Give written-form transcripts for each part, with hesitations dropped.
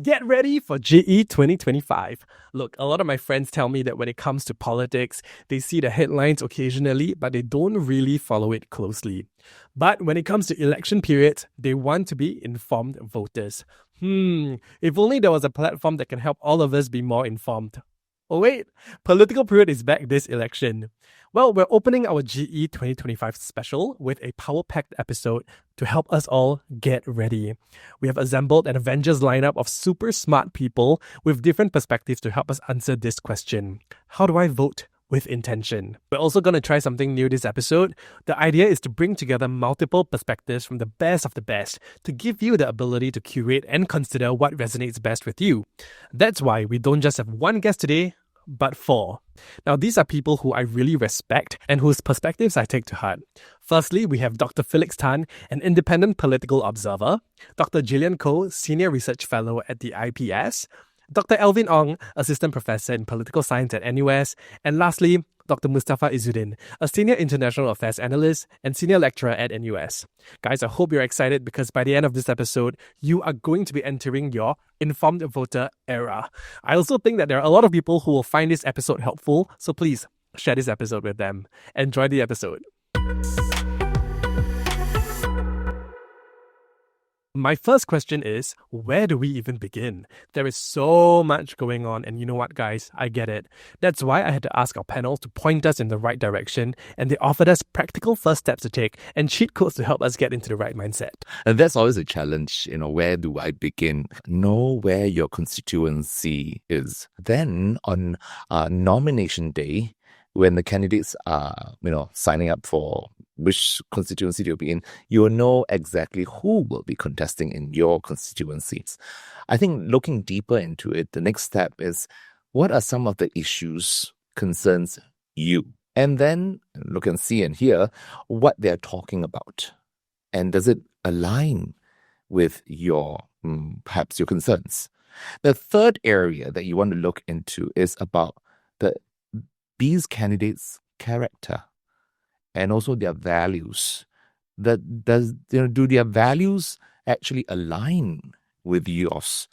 Get ready for GE 2025. Look, a lot of my friends tell me that when it comes to politics, they see the headlines occasionally, but they don't really follow it closely. But when it comes to election periods, they want to be informed voters. If only there was a platform that can help all of us be more informed. Oh wait, Political Prude is back this election. Well, we're opening our GE 2025 Special with a power-packed episode to help us all get ready. We have assembled an Avengers lineup of super smart people with different perspectives to help us answer this question. How do I vote with intention? We're also going to try something new this episode. The idea is to bring together multiple perspectives from the best of the best to give you the ability to curate and consider what resonates best with you. That's why we don't just have one guest today, but four. Now, these are people who I really respect and whose perspectives I take to heart. Firstly, we have Dr. Felix Tan, an independent political observer, Dr. Gillian Koh, Senior Research Fellow at the IPS, Dr. Elvin Ong, Assistant Professor in Political Science at NUS, and lastly, Dr. Mustafa Izzuddin, a Senior International Affairs Analyst and Senior Lecturer at NUS. Guys, I hope you're excited because by the end of this episode, you are going to be entering your informed voter era. I also think that there are a lot of people who will find this episode helpful, so please share this episode with them. Enjoy the episode. My first question is, where do we even begin? There is so much going on, and you know what, guys? I get it. That's why I had to ask our panel to point us in the right direction, and they offered us practical first steps to take and cheat codes to help us get into the right mindset. And that's always a challenge, where do I begin? Know where your constituency is. Then on nomination day, when the candidates are, signing up for which constituency they'll be in, you will know exactly who will be contesting in your constituencies. I think looking deeper into it, the next step is, what are some of the issues, concerns you? And then look and see and hear what they're talking about. And does it align with your, perhaps your concerns? The third area that you want to look into is about these candidates' character and also their values. Do their values actually align with yours?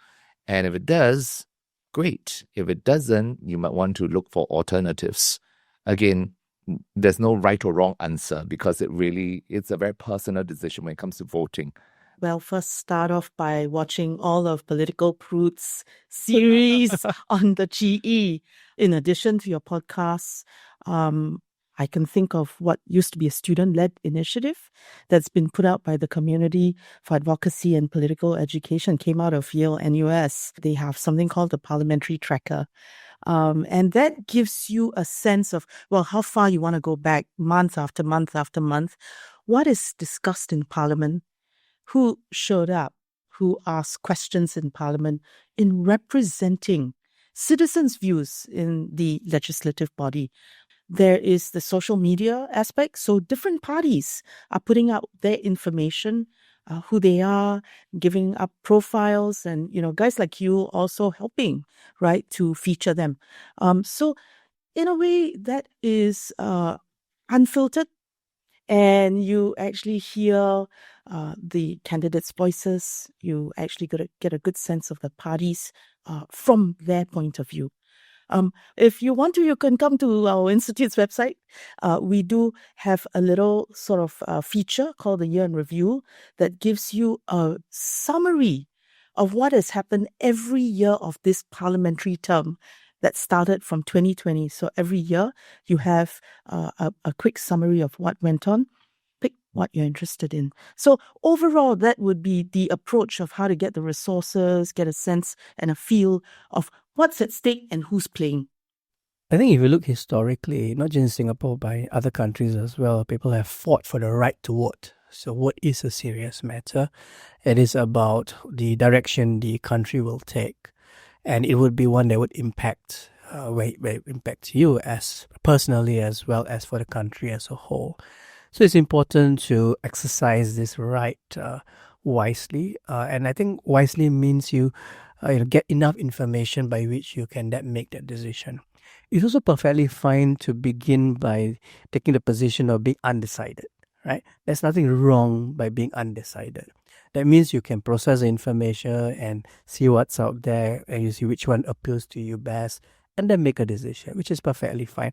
And if it does, great. If it doesn't, you might want to look for alternatives. Again, there's no right or wrong answer because it's a very personal decision when it comes to voting. Well, first start off by watching all of Political Prude's series on the GE. In addition to your podcasts, I can think of what used to be a student-led initiative that's been put out by the Community for Advocacy and Political Education, came out of Yale NUS. They have something called the Parliamentary Tracker. And that gives you a sense of, how far you want to go back month after month after month. What is discussed in Parliament? Who showed up? Who asked questions in Parliament in representing citizens' views in the legislative body? There is the social media aspect. So different parties are putting out their information, who they are, giving up profiles, and, guys like you also helping, right, to feature them. So in a way that is unfiltered, and you actually hear the candidates' voices. You actually get a good sense of the parties from their point of view. If you want to, you can come to our institute's website. We do have a little sort of feature called the Year in Review that gives you a summary of what has happened every year of this parliamentary term that started from 2020. So every year you have a quick summary of what went on. Pick what you're interested in. So overall, that would be the approach of how to get the resources, get a sense and a feel of what's at stake and who's playing. I think if you look historically, not just in Singapore, but in other countries as well, people have fought for the right to vote. So vote is a serious matter. It is about the direction the country will take. And it would be one that would impact you as personally as well as for the country as a whole. So it's important to exercise this right wisely. And I think wisely means you get enough information by which you can then make that decision. It's also perfectly fine to begin by taking the position of being undecided, right? There's nothing wrong by being undecided. That means you can process the information and see what's out there, and you see which one appeals to you best, and then make a decision, which is perfectly fine.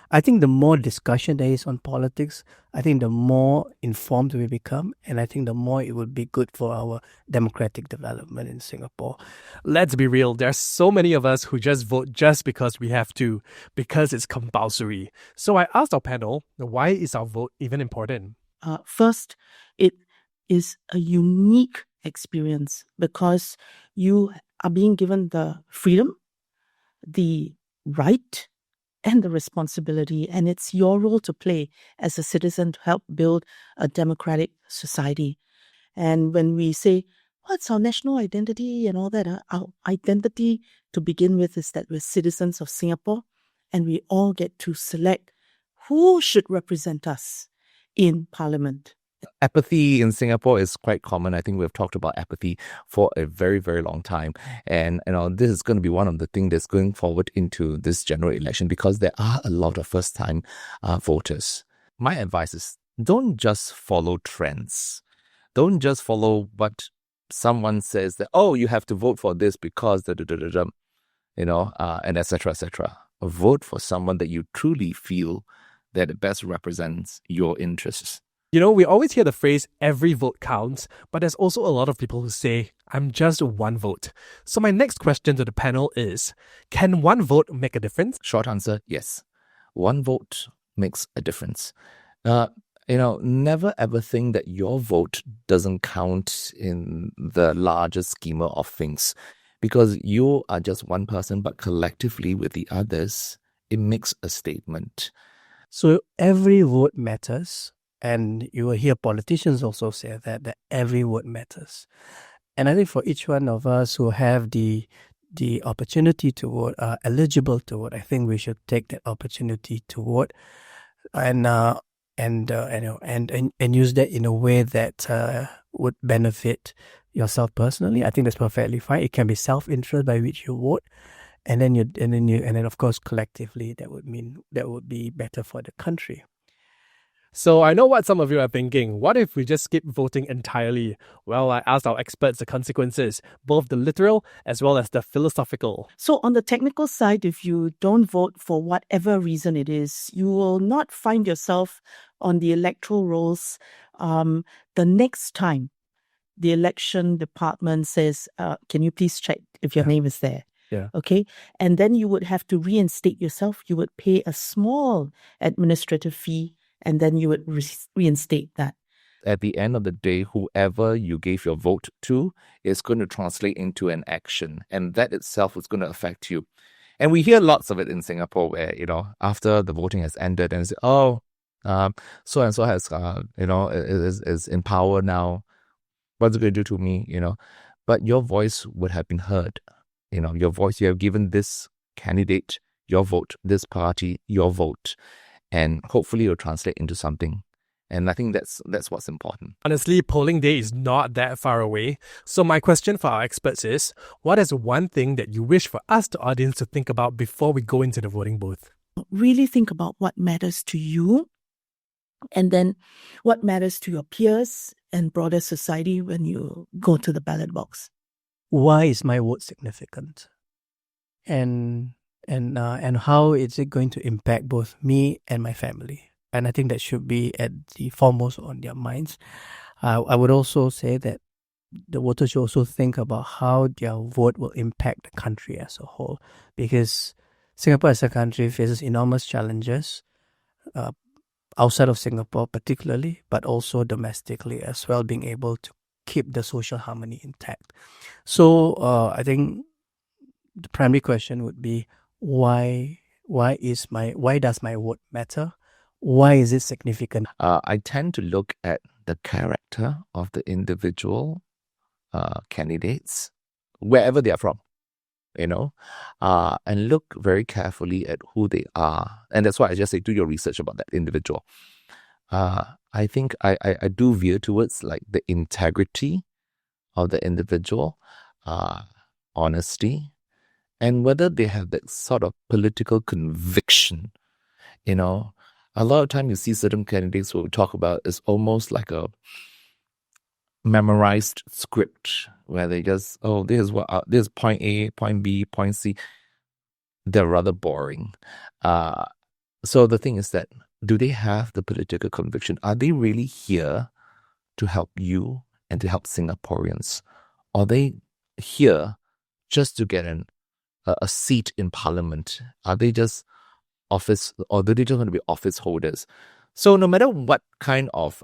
I think the more discussion there is on politics, I think the more informed we become, and I think the more it would be good for our democratic development in Singapore. Let's be real, there's so many of us who just vote just because we have to, because it's compulsory. So I asked our panel, why is our vote even important? First, it is a unique experience because you are being given the freedom, the right, and the responsibility, and it's your role to play as a citizen to help build a democratic society. And when we say, what's our national identity and all that, our identity to begin with is that we're citizens of Singapore, and we all get to select who should represent us in Parliament. Apathy in Singapore is quite common. I think we've talked about apathy for a very, very long time. And this is going to be one of the things that's going forward into this general election because there are a lot of first-time voters. My advice is don't just follow trends. Don't just follow what someone says that, oh, you have to vote for this because and etc., etc. Vote for someone that you truly feel that it best represents your interests. We always hear the phrase, every vote counts, but there's also a lot of people who say, I'm just one vote. So my next question to the panel is, can one vote make a difference? Short answer, yes. One vote makes a difference. Never ever think that your vote doesn't count in the larger schema of things. Because you are just one person, but collectively with the others, it makes a statement. So every vote matters. And you will hear politicians also say that every vote matters. And I think for each one of us who have the opportunity to vote, are eligible to vote, I think we should take that opportunity to vote and use that in a way that would benefit yourself personally. I think that's perfectly fine. It can be self-interest by which you vote. And then of course collectively that would be better for the country. So I know what some of you are thinking. What if we just skip voting entirely? Well, I asked our experts the consequences, both the literal as well as the philosophical. So on the technical side, if you don't vote for whatever reason it is, you will not find yourself on the electoral rolls the next time the election department says, can you please check if your name is there? Yeah. Okay. And then you would have to reinstate yourself. You would pay a small administrative fee, and then you would reinstate that. At the end of the day, whoever you gave your vote to is going to translate into an action, and that itself is going to affect you. And we hear lots of it in Singapore where, after the voting has ended and say, oh, so-and-so has, is in power now. What's it going to do to me, But your voice would have been heard. Your voice, you have given this candidate your vote, this party your vote. And hopefully it'll translate into something. And I think that's what's important. Honestly, polling day is not that far away. So my question for our experts is, what is one thing that you wish for us, the audience, to think about before we go into the voting booth? Really think about what matters to you, and then what matters to your peers and broader society when you go to the ballot box. Why is my vote significant? And how is it going to impact both me and my family? And I think that should be at the foremost on their minds. I would also say that the voters should also think about how their vote will impact the country as a whole, because Singapore as a country faces enormous challenges outside of Singapore particularly, but also domestically as well, being able to keep the social harmony intact. So I think the primary question would be, why does my vote matter? Why is it significant? I tend to look at the character of the individual candidates, wherever they are from, and look very carefully at who they are. And that's why I just say do your research about that individual. I think I do veer towards like the integrity of the individual, honesty, and whether they have that sort of political conviction. A lot of time you see certain candidates who talk about it's almost like memorized script where they just, this is point A, point B, point C. They're rather boring. So the thing is that, do they have the political conviction? Are they really here to help you and to help Singaporeans? Are they here just to get a seat in parliament? Are they just office, or do they just want to be office holders? So no matter what kind of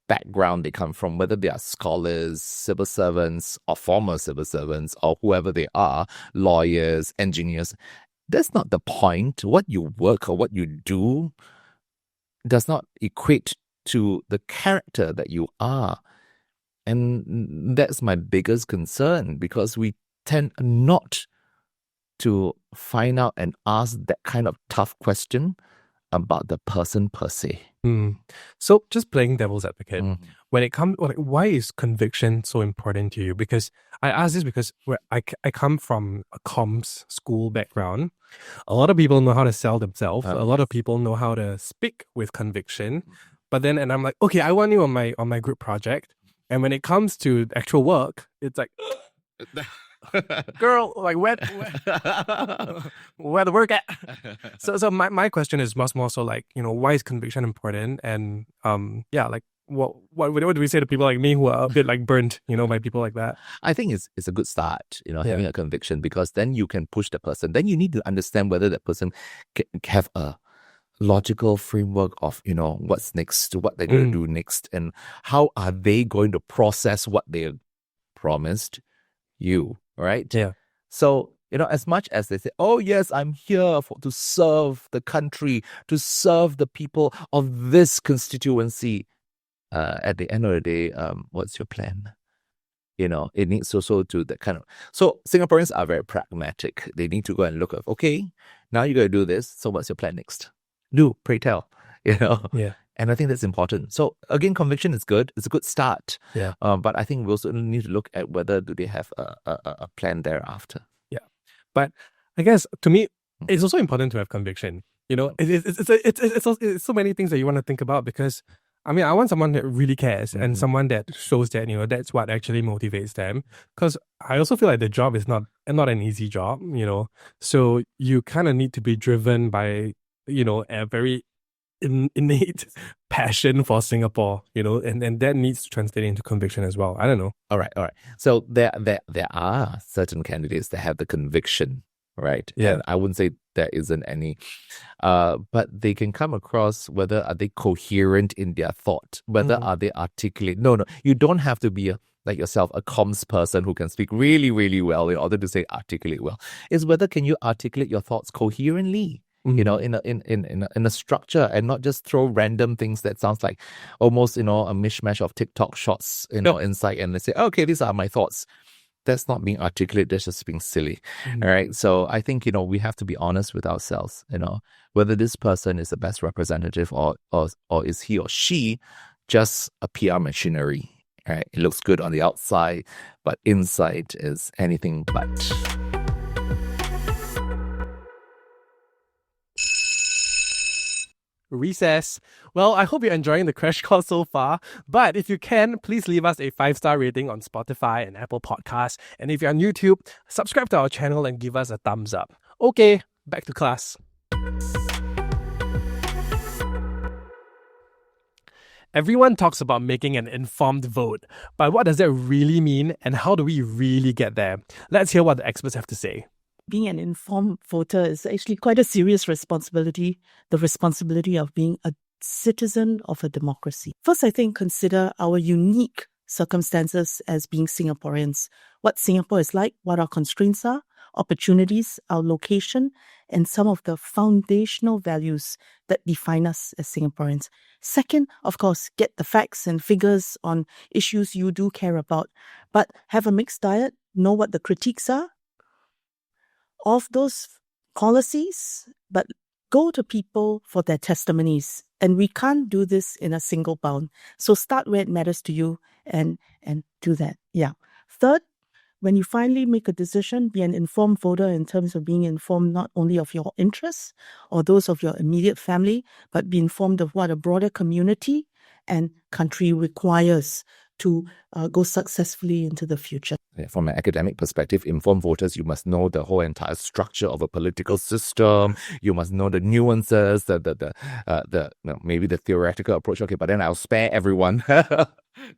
background they come from, whether they are scholars, civil servants, or former civil servants, or whoever they are, lawyers, engineers, that's not the point. What you work or what you do does not equate to the character that you are. And that's my biggest concern, because we tend not to find out and ask that kind of tough question about the person per se. So just playing devil's advocate, when it comes, why is conviction so important to you? Because I ask this because I come from a comms school background. A lot of people know how to sell themselves. A lot of people know how to speak with conviction. But then, and I'm like, okay, I want you on my group project. And when it comes to actual work, it's like, girl, like where the work at? So my question is much more so like, why is conviction important? And like what do we say to people like me who are a bit like burnt, by people like that? I think it's a good start, having a conviction, because then you can push the person. Then you need to understand whether that person can have a logical framework of, what's next, what they're going to do next, and how are they going to process what they promised you, right? Yeah. So, as much as they say, oh yes, I'm here to serve the country, to serve the people of this constituency, at the end of the day, what's your plan? It needs also to that kind of... So Singaporeans are very pragmatic. They need to go and look at, okay, now you got to do this. So what's your plan next? Do, pray tell, Yeah. And I think that's important. So again, conviction is good. It's a good start. Yeah. But I think we also need to look at whether do they have a plan thereafter. Yeah. But I guess to me, it's also important to have conviction. It's so many things that you want to think about, because I want someone that really cares and someone that shows that, that's what actually motivates them. Because I also feel like the job is not an easy job, So you kind of need to be driven by, a very innate passion for Singapore, and that needs to translate into conviction as well. I don't know. All right. So there are certain candidates that have the conviction, right? Yeah. And I wouldn't say there isn't any, but they can come across whether are they coherent in their thought, whether are they articulate. No, you don't have to be like yourself, a comms person who can speak really, really well in order to say articulate well. It's whether can you articulate your thoughts coherently. In a structure, and not just throw random things that sounds like almost, a mishmash of TikTok shots, inside, and they say, okay, these are my thoughts. That's not being articulate, that's just being silly. All right. So I think, we have to be honest with ourselves, whether this person is the best representative or is he or she just a PR machinery. All right. It looks good on the outside, but inside is anything but. Recess. Well, I hope you're enjoying the crash course so far. But if you can, please leave us a 5-star rating on Spotify and Apple Podcasts. And if you're on YouTube, subscribe to our channel and give us a thumbs up. Okay, back to class. Everyone talks about making an informed vote, but what does that really mean, and how do we really get there? Let's hear what the experts have to say. Being an informed voter is actually quite a serious responsibility, the responsibility of being a citizen of a democracy. First, I think consider our unique circumstances as being Singaporeans, what Singapore is like, what our constraints are, opportunities, our location, and some of the foundational values that define us as Singaporeans. Second, of course, get the facts and figures on issues you do care about, but have a mixed diet, know what the critiques are of those policies, but go to people for their testimonies. And we can't do this in a single bound. So start where it matters to you and do that. Yeah. Third, when you finally make a decision, be an informed voter in terms of being informed not only of your interests or those of your immediate family, but be informed of what a broader community and country requires to go successfully into the future. From an academic perspective, informed voters, you must know the whole entire structure of a political system. You must know the nuances, maybe the theoretical approach. Okay, but then I'll spare everyone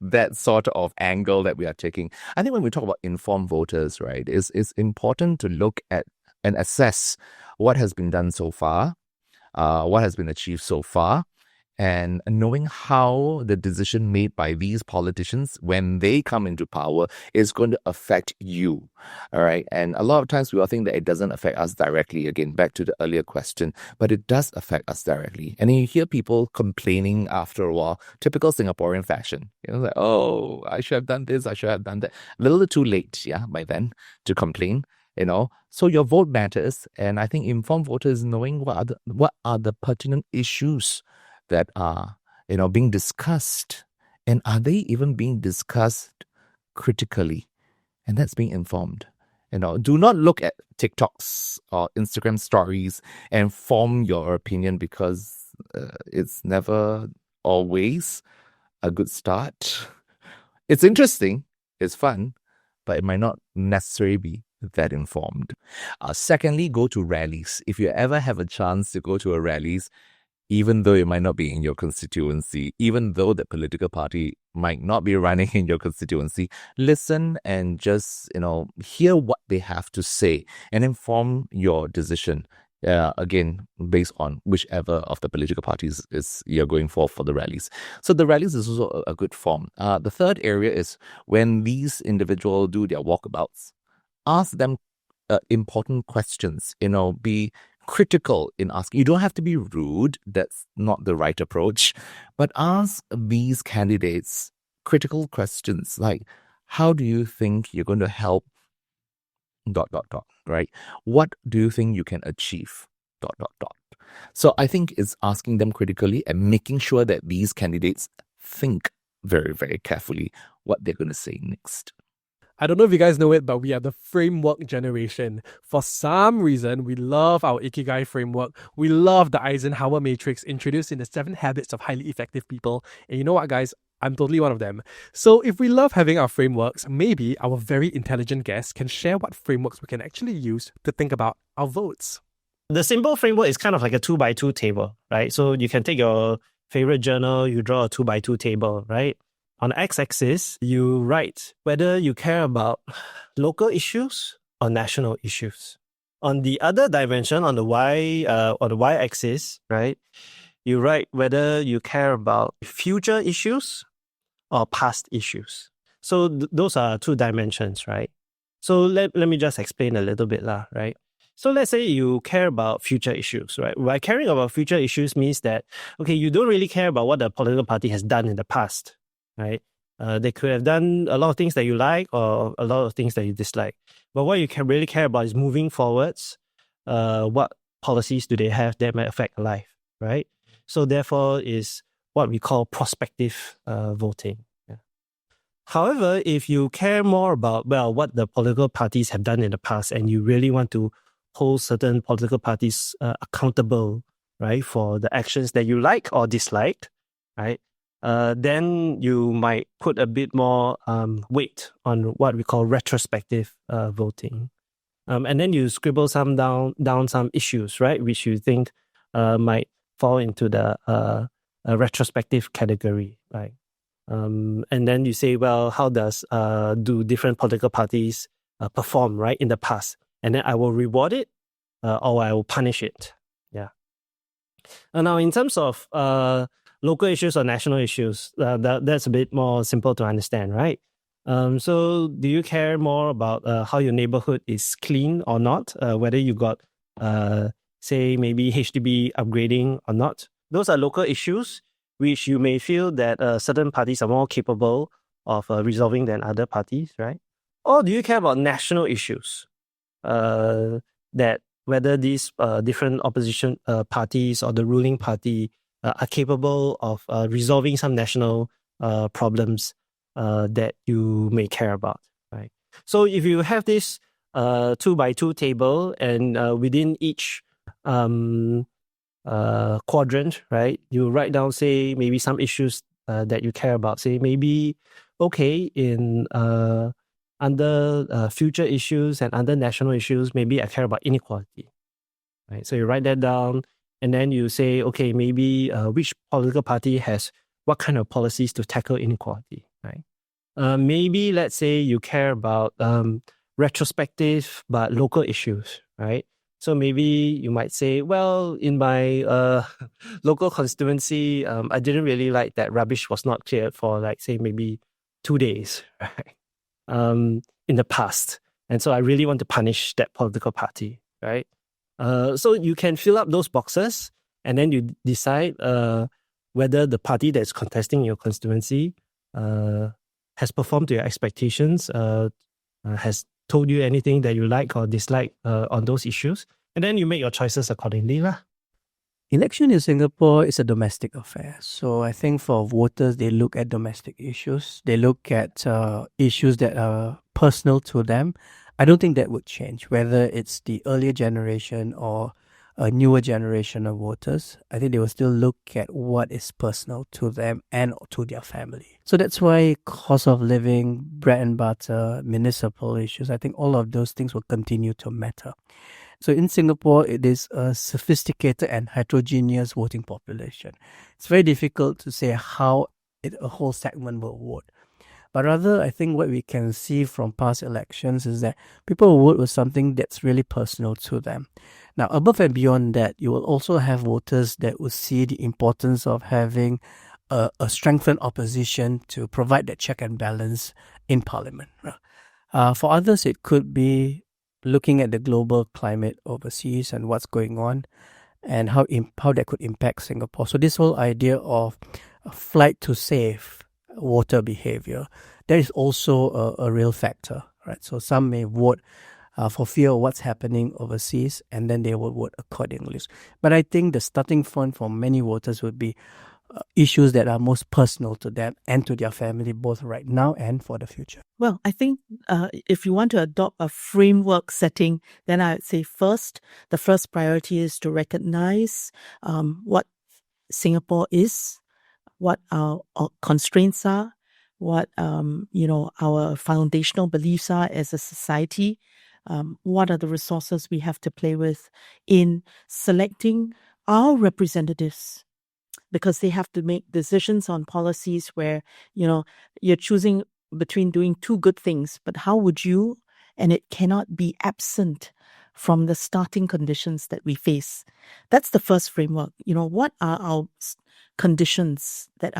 that sort of angle that we are taking. I think when we talk about informed voters, right, it's important to look at and assess what has been done so far, what has been achieved so far, and knowing how the decision made by these politicians when they come into power is going to affect you. All right. And a lot of times we all think that it doesn't affect us directly. Again, back to the earlier question, but it does affect us directly. And you hear people complaining after a while, typical Singaporean fashion. Like, oh, I should have done this, I should have done that. A little too late, by then to complain. So your vote matters. And I think informed voters knowing what are the pertinent issues that are, being discussed, and are they even being discussed critically? And that's being informed. Do not look at TikToks or Instagram stories and form your opinion, because it's never always a good start. It's interesting, it's fun, but it might not necessarily be that informed. Secondly, go to rallies. If you ever have a chance to go to a rallies, even though it might not be in your constituency, even though the political party might not be running in your constituency, listen and just, hear what they have to say and inform your decision. Again, based on whichever of the political parties is you're going for the rallies. So the rallies is also a good form. The third area is when these individuals do their walkabouts, ask them important questions, be critical in asking. You don't have to be rude. That's not the right approach. But ask these candidates critical questions like, how do you think you're going to help ... right? What do you think you can achieve ... So I think it's asking them critically and making sure that these candidates think very, very carefully what they're going to say next. I don't know if you guys know it, but we are the framework generation. For some reason, we love our Ikigai framework. We love the Eisenhower matrix introduced in the 7 Habits of Highly Effective People. And you know what, guys? I'm totally one of them. So if we love having our frameworks, maybe our very intelligent guests can share what frameworks we can actually use to think about our votes. The simple framework is kind of like a 2x2 table, right? So you can take your favorite journal, you draw a 2x2 table, right? On the x-axis, you write whether you care about local issues or national issues. On the other dimension, on the y-axis, right, you write whether you care about future issues or past issues. So those are 2 dimensions, right? So let me just explain a little bit, right? So let's say you care about future issues, right? By caring about future issues means that, okay, you don't really care about what the political party has done in the past, right? They could have done a lot of things that you like or a lot of things that you dislike. But what you can really care about is moving forwards. What policies do they have that might affect life, right? So therefore is what we call prospective voting. Yeah. However, if you care more about, what the political parties have done in the past and you really want to hold certain political parties accountable, right, for the actions that you like or dislike, right, then you might put a bit more weight on what we call retrospective voting. And then you scribble some down some issues, right, which you think might fall into the retrospective category, right? And then you say, how do different political parties perform, right, in the past? And then I will reward it or I will punish it. Yeah. And now in terms of local issues or national issues, that's a bit more simple to understand, right? So do you care more about how your neighborhood is clean or not? Whether you got, say, maybe HDB upgrading or not? Those are local issues which you may feel that certain parties are more capable of resolving than other parties, right? Or do you care about national issues? That whether these different opposition parties or the ruling party are capable of resolving some national problems that you may care about, right? So if you have this 2x2 table and within each quadrant, right, you write down, say, maybe some issues that you care about. Say maybe, okay, in under future issues and under national issues, maybe I care about inequality, right? So you write that down, and then you say, okay, maybe which political party has what kind of policies to tackle inequality, right? Maybe let's say you care about retrospective but local issues, right? So maybe you might say, well, in my local constituency, I didn't really like that rubbish was not cleared for, like, say, maybe 2 days, right? In the past. And so I really want to punish that political party, right? So you can fill up those boxes, and then you decide whether the party that's contesting your constituency has performed to your expectations, has told you anything that you like or dislike on those issues, and then you make your choices accordingly, lah. Election in Singapore is a domestic affair. So I think for voters, they look at domestic issues. They look at issues that are personal to them. I don't think that would change, whether it's the earlier generation or a newer generation of voters. I think they will still look at what is personal to them and to their family. So that's why cost of living, bread and butter, municipal issues, I think all of those things will continue to matter. So in Singapore, it is a sophisticated and heterogeneous voting population. It's very difficult to say how a whole segment will vote. But rather, I think what we can see from past elections is that people will vote with something that's really personal to them. Now, above and beyond that, you will also have voters that will see the importance of having a strengthened opposition to provide that check and balance in Parliament. For others, it could be looking at the global climate overseas and what's going on and how that could impact Singapore. So this whole idea of a flight to safe voter behavior, that is also a real factor, right? So some may vote for fear of what's happening overseas, and then they will vote accordingly. But I think the starting point for many voters would be issues that are most personal to them and to their family, both right now and for the future. Well, I think if you want to adopt a framework setting, then I would say the first priority is to recognize what Singapore is, what our constraints are, what our foundational beliefs are as a society, what are the resources we have to play with in selecting our representatives, because they have to make decisions on policies where, you're choosing between doing two good things, but how would you, and it cannot be absent from the starting conditions that we face. That's the first framework. What are our conditions that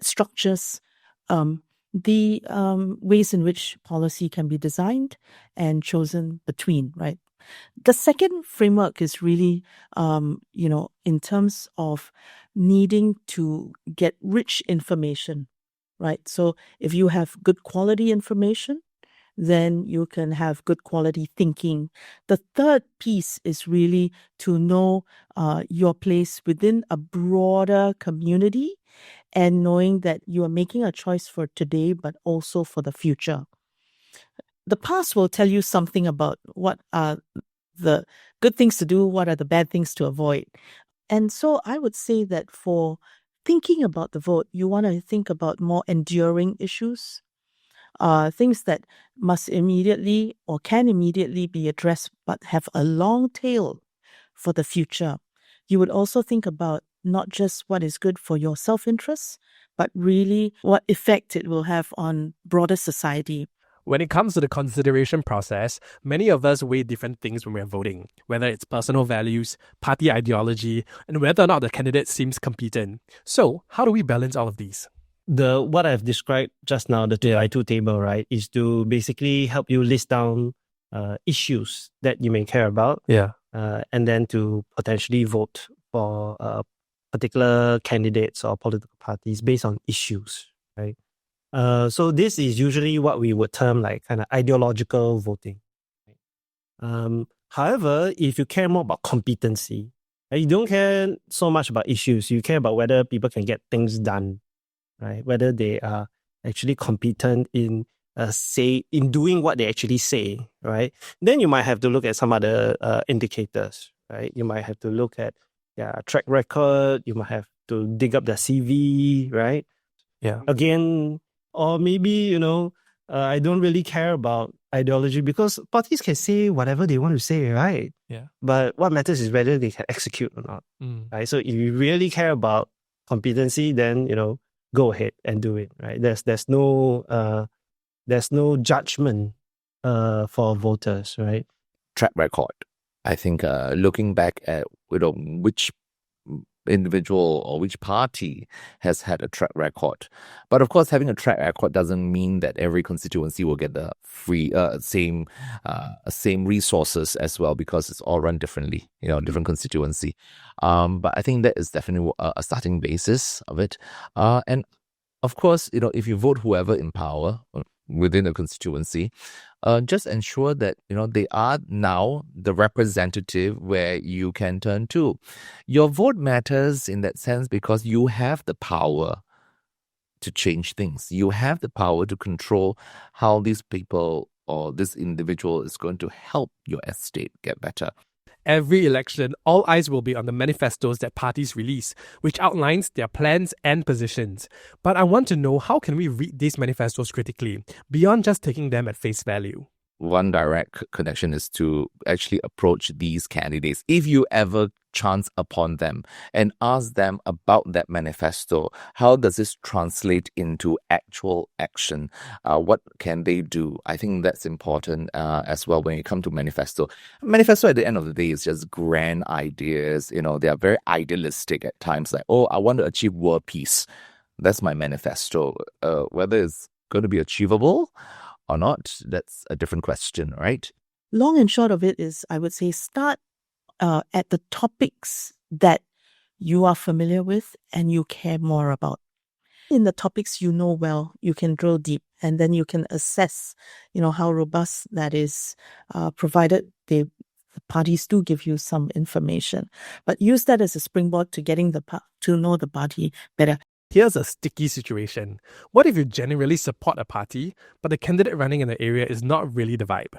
structures the ways in which policy can be designed and chosen between, right? The second framework is really, in terms of needing to get rich information, right? So if you have good quality information, then you can have good quality thinking. The third piece is really to know your place within a broader community and knowing that you are making a choice for today, but also for the future. The past will tell you something about what are the good things to do, what are the bad things to avoid. And so I would say that for thinking about the vote, you want to think about more enduring issues, things that must immediately or can immediately be addressed, but have a long tail for the future. You would also think about not just what is good for your self-interest, but really what effect it will have on broader society. When it comes to the consideration process, many of us weigh different things when we're voting, whether it's personal values, party ideology, and whether or not the candidate seems competent. So, how do we balance all of these? What I've described just now, the 2x2 table, right, is to basically help you list down issues that you may care about. Yeah. And then to potentially vote for particular candidates or political parties based on issues, right? So this is usually what we would term like kind of ideological voting. However, if you care more about competency, you don't care so much about issues. You care about whether people can get things done, right? Whether they are actually competent in doing what they actually say, right? Then you might have to look at some other indicators, right? You might have to look at their track record. You might have to dig up their CV, right? Yeah. Again, or maybe, I don't really care about ideology because parties can say whatever they want to say, right? Yeah. But what matters is whether they can execute or not, right? So if you really care about competency, then, go ahead and do it, right? There's no judgment for voters, right? Track record. I think looking back at which individual or which party has had a track record. But of course, having a track record doesn't mean that every constituency will get the same resources as well, because it's all run differently, different constituency. But I think that is definitely a starting basis of it. And of course, if you vote whoever in power within a constituency, just ensure that they are now the representative where you can turn to. Your vote matters in that sense because you have the power to change things. You have the power to control how these people or this individual is going to help your estate get better. Every election, all eyes will be on the manifestos that parties release, which outlines their plans and positions. But I want to know, how can we read these manifestos critically, beyond just taking them at face value? One direct connection is to actually approach these candidates, if you ever chance upon them, and ask them about that manifesto. How does this translate into actual action? What can they do? I think that's important as well when you come to manifesto. Manifesto at the end of the day is just grand ideas. They are very idealistic at times, like, oh, I want to achieve world peace. That's my manifesto. Whether it's going to be achievable or not, that's a different question, right? Long and short of it is, I would say, start at the topics that you are familiar with and you care more about. In the topics you know well, you can drill deep, and then you can assess, how robust that is, provided the parties do give you some information. But use that as a springboard to getting to know the party better. Here's a sticky situation. What if you generally support a party, but the candidate running in the area is not really the vibe?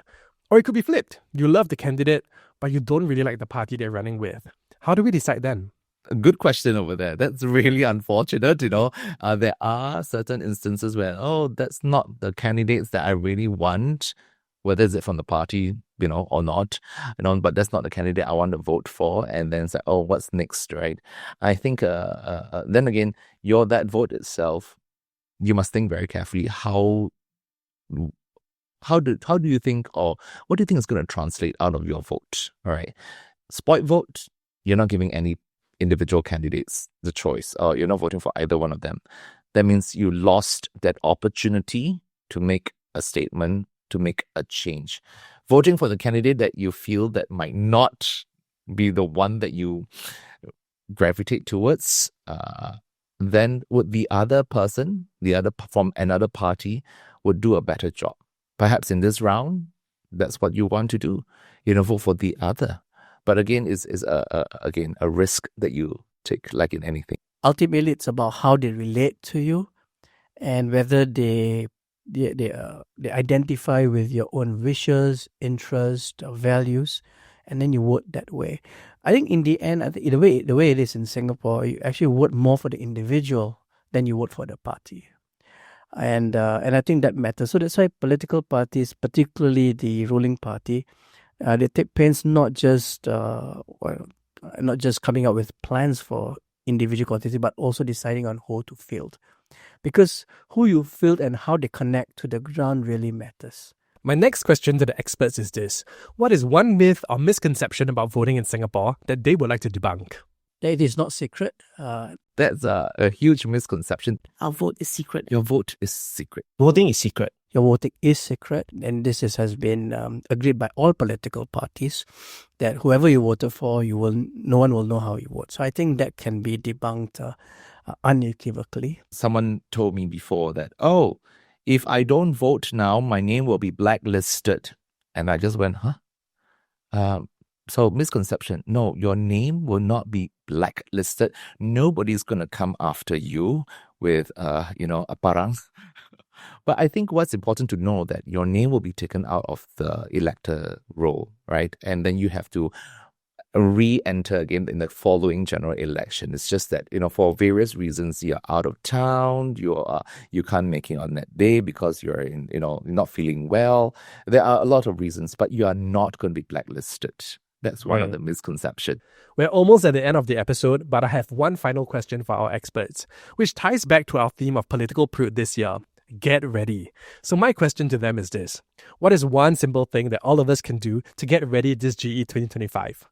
Or it could be flipped. You love the candidate, but you don't really like the party they're running with. How do we decide then? A good question over there. That's really unfortunate, There are certain instances where, that's not the candidates that I really want, whether it's from the party, or not, but that's not the candidate I want to vote for. And then it's like, what's next, right? I think, then again, that vote itself, you must think very carefully how do you think, or what do you think is going to translate out of your vote? All right. Spoiled vote, you're not giving any individual candidates the choice, or you're not voting for either one of them. That means you lost that opportunity to make a statement, to make a change. Voting for the candidate that you feel that might not be the one that you gravitate towards, then would the other person, from another party, would do a better job. Perhaps in this round, that's what you want to do. Vote for the other. But again, is a risk that you take, like in anything. Ultimately, it's about how they relate to you, and whether they identify with your own wishes, interests, values, and then you vote that way. I think in the end, the way it is in Singapore, you actually vote more for the individual than you vote for the party. And I think that matters. So that's why political parties, particularly the ruling party, they take pains not just coming up with plans for individual constituency, but also deciding on who to field. Because who you field and how they connect to the ground really matters. My next question to the experts is this: what is one myth or misconception about voting in Singapore that they would like to debunk? That it is not secret. That's a huge misconception. Our vote is secret. Your vote is secret. Voting is secret. Your voting is secret, and this has been agreed by all political parties, that whoever you voted for, no one will know how you vote. So I think that can be debunked unequivocally. Someone told me before that, if I don't vote now, my name will be blacklisted. And I just went, huh? So misconception, no, your name will not be blacklisted. Nobody's going to come after you with, a parang. But I think what's important to know that your name will be taken out of the elector roll, right? And then you have to re-enter again in the following general election. It's just that, for various reasons, you're out of town, you can't make it on that day because you're you're not feeling well. There are a lot of reasons, but you are not going to be blacklisted. That's one of the misconceptions. We're almost at the end of the episode, but I have one final question for our experts, which ties back to our theme of political prude this year. Get ready. So my question to them is this. What is one simple thing that all of us can do to get ready this GE 2025?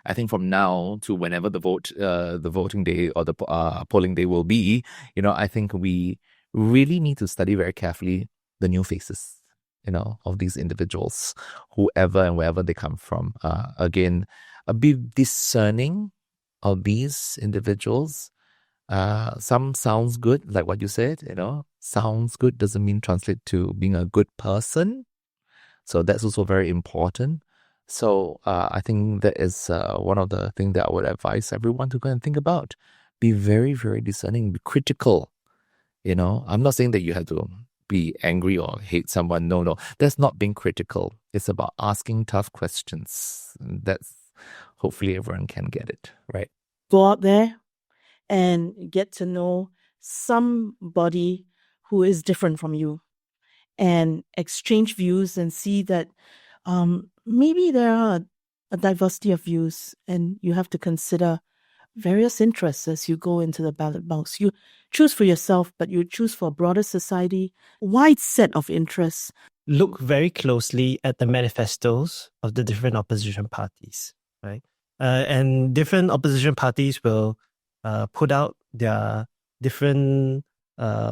I think from now to whenever the voting day or the polling day will be, I think we really need to study very carefully the new faces, of these individuals, whoever and wherever they come from. Again, be discerning of these individuals. Some sounds good, like what you said, sounds good doesn't mean translate to being a good person. So that's also very important. So I think that is one of the things that I would advise everyone to go and think about. Be very, very discerning, be critical. I'm not saying that you have to be angry or hate someone. No. That's not being critical. It's about asking tough questions. That's hopefully everyone can get it. Right. Go out there and get to know somebody who is different from you and exchange views and see that maybe there are a diversity of views and you have to consider various interests as you go into the ballot box. You choose for yourself, but you choose for a broader society, wide set of interests. Look very closely at the manifestos of the different opposition parties, right? And different opposition parties will put out their different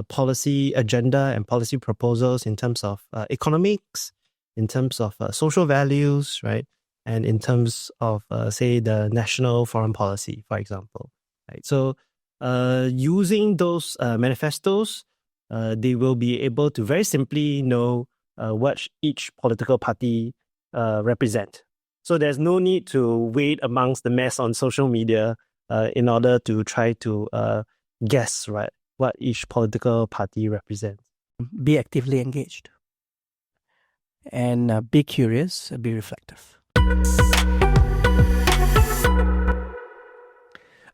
policy agenda and policy proposals in terms of economics, in terms of social values, right? And in terms of, say, the national foreign policy, for example. Right? So using those manifestos, they will be able to very simply know what each political party represent. So there's no need to wait amongst the mess on social media in order to try to guess, right, what each political party represents. Be actively engaged. And be curious, be reflective.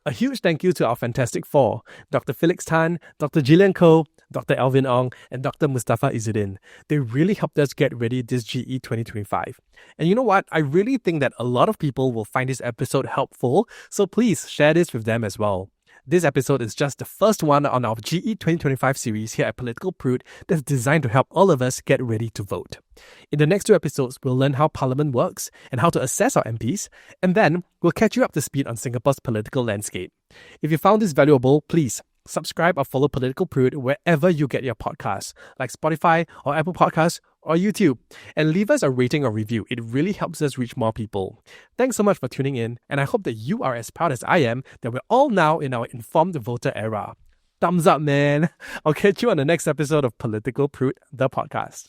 A huge thank you to our Fantastic Four, Dr. Felix Tan, Dr. Gillian Koh, Dr. Elvin Ong, and Dr. Mustafa Izzuddin. They really helped us get ready this GE 2025. And you know what? I really think that a lot of people will find this episode helpful, so please share this with them as well. This episode is just the first one on our GE 2025 series here at Political Prude that's designed to help all of us get ready to vote. In the next two episodes, we'll learn how Parliament works and how to assess our MPs, and then we'll catch you up to speed on Singapore's political landscape. If you found this valuable, please subscribe or follow Political Prude wherever you get your podcasts, like Spotify or Apple Podcasts or YouTube, and leave us a rating or review. It really helps us reach more people. Thanks so much for tuning in, and I hope that you are as proud as I am that we're all now in our informed voter era. Thumbs up, man! I'll catch you on the next episode of Political Prude, the podcast.